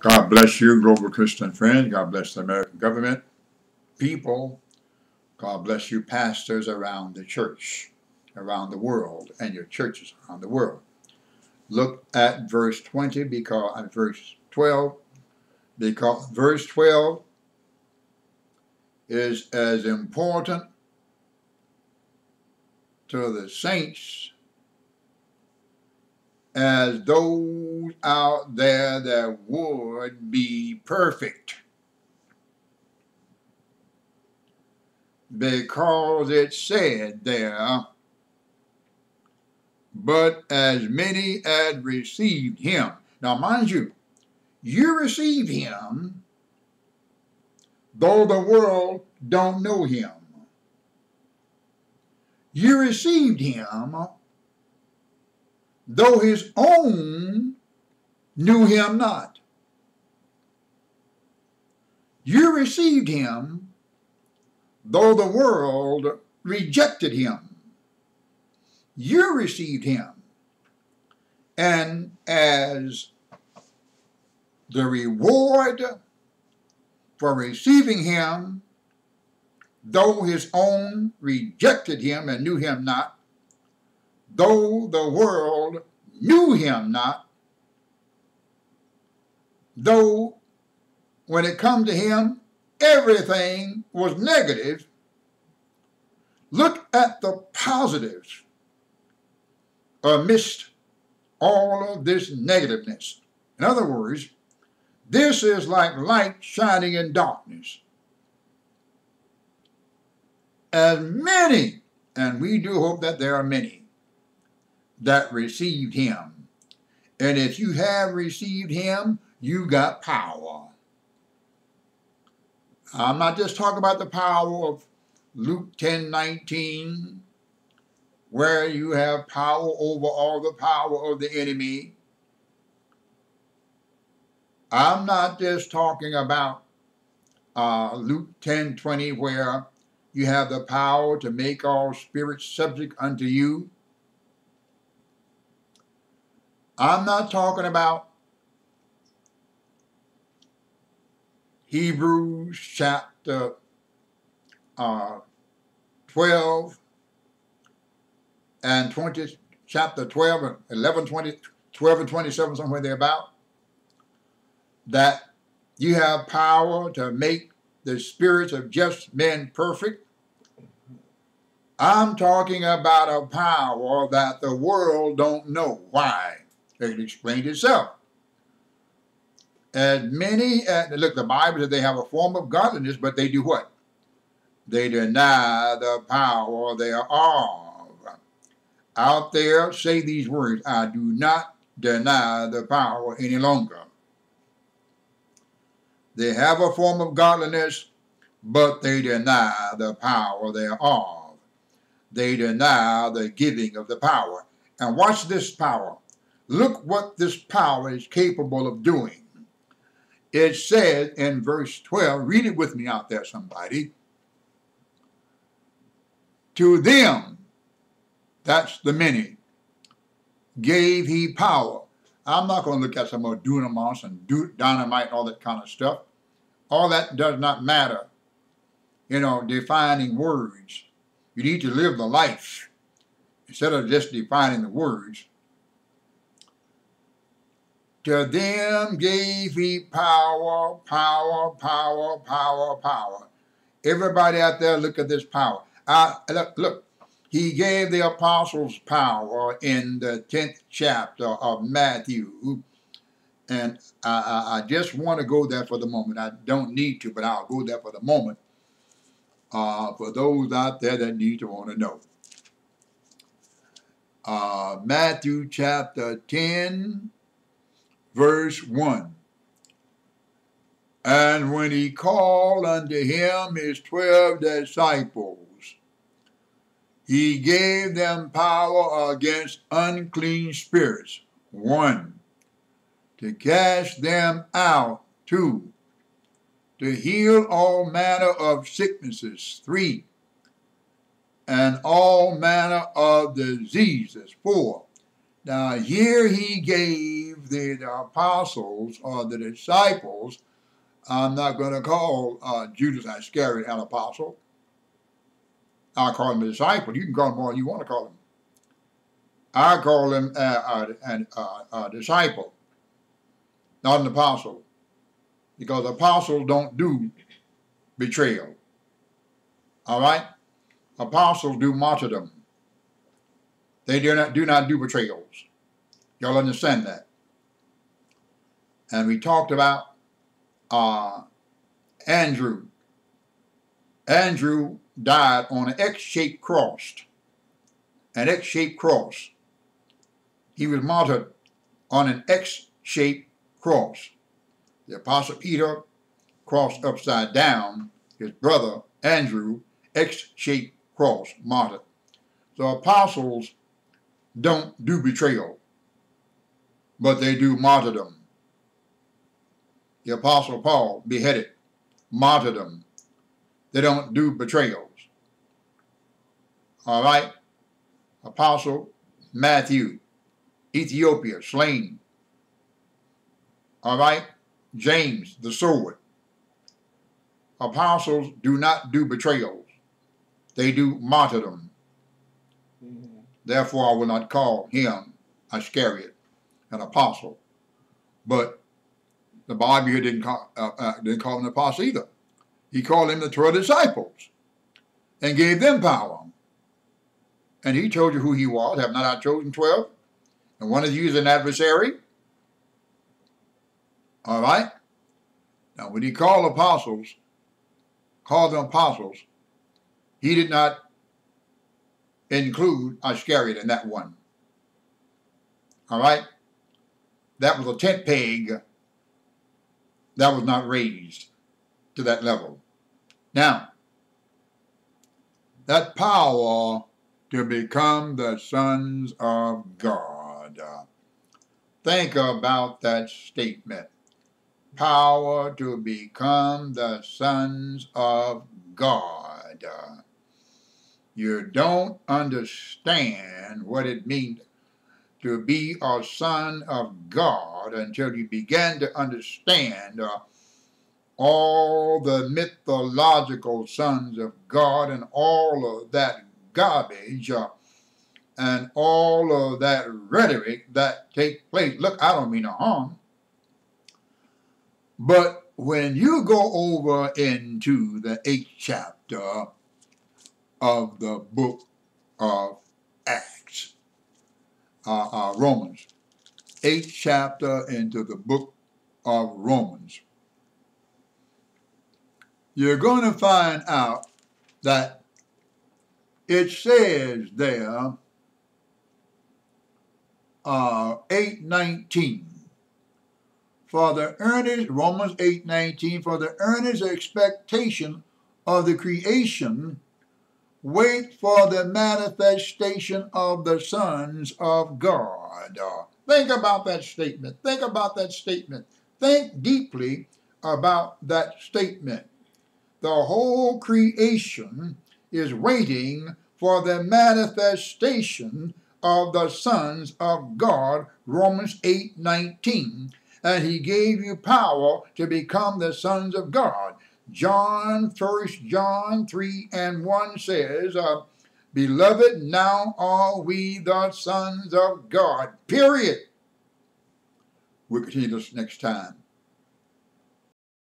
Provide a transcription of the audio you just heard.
God bless you, global Christian friends. God bless the American government, people. God bless you, pastors around the church, around the world, and your churches around the world. Look at verse 20 verse 12, because verse 12 is as important to the saints as those out there that would be perfect. Because it said there, but as many as received him. Now, mind you, you received him, though the world don't know him. You received him, though his own knew him not. You received him, though the world rejected him. You received him, and as the reward for receiving him, though his own rejected him and knew him not, though the world knew him not, though when it come to him, everything was negative, look at the positives amidst all of this negativeness. In other words, this is like light shining in darkness. As many, and we do hope that there are many, that received him. And if you have received him, you got power. I'm not just talking about the power of Luke 10:19, where you have power over all the power of the enemy. I'm not just talking about Luke 10:20, where you have the power to make all spirits subject unto you. I'm not talking about Hebrews chapter 12 and 20, chapter 12 and 11, 20, 12 and 27, somewhere thereabout, that you have power to make the spirits of just men perfect. I'm talking about a power that the world don't know. Why? It explained itself. As many, look, the Bible says they have a form of godliness, but they do what? They deny the power thereof. Out there, say these words: I do not deny the power any longer. They have a form of godliness, but they deny the power thereof. They deny the giving of the power. And watch this power. Look what this power is capable of doing. It says in verse 12, read it with me out there, somebody. To them, that's the many, gave he power. I'm not going to look at some more dunamis and dynamite and all that kind of stuff. All that does not matter. You know, defining words. You need to live the life instead of just defining the words. To them gave he power, power, power, power, power. Everybody out there, look at this power. Look, he gave the apostles power in the 10th chapter of Matthew. And I just want to go there for the moment. I don't need to, but I'll go there for the moment. For those out there that need to want to know. Matthew chapter 10, verse 1. And when he called unto him his 12 disciples, he gave them power against unclean spirits. 1, to cast them out. 2, to heal all manner of sicknesses. 3, and all manner of diseases. 4, now here he gave the apostles or the disciples, I'm not going to call Judas Iscariot an apostle. I call him a disciple. You can call him what you want to call him. I call him a disciple, not an apostle, because apostles don't do betrayal. All right? Apostles do martyrdom. They do not do betrayals. Y'all understand that? And we talked about Andrew. Andrew died on an X-shaped cross. An X-shaped cross. He was martyred on an X-shaped cross. The Apostle Peter crossed upside down. His brother Andrew, X-shaped cross, martyred. So apostles don't do betrayal, but they do martyrdom. The Apostle Paul beheaded, martyrdom. They don't do betrayals. All right? Apostle Matthew, Ethiopia, slain. All right? James, the sword. Apostles do not do betrayals. They do martyrdom. Mm-hmm. Therefore, I will not call him Iscariot, an apostle. But the Bible here didn't call him an apostle either. He called him the 12 disciples and gave them power. And he told you who he was. Have not I chosen 12? And one of you is an adversary. All right? Now, when he called them apostles, he did not include Iscariot in that one. All right? That was a tent peg that was not raised to that level. Now, that power to become the sons of God. Think about that statement. Power to become the sons of God. You don't understand what it means to be a son of God until you begin to understand all the mythological sons of God and all of that garbage and all of that rhetoric that take place. Look, I don't mean no harm. But when you go over into the 8th chapter of the book of Acts, Romans, 8th chapter into the book of Romans, you're going to find out that it says there, 8:19, for the earnest, Romans 8:19, for the earnest expectation of the creation, wait for the manifestation of the sons of God. Think about that statement. Think about that statement. Think deeply about that statement. The whole creation is waiting for the manifestation of the sons of God, Romans 8:19. And he gave you power to become the sons of God. 1 John 3:1 says, beloved, now are we the sons of God. Period. We'll continue this next time.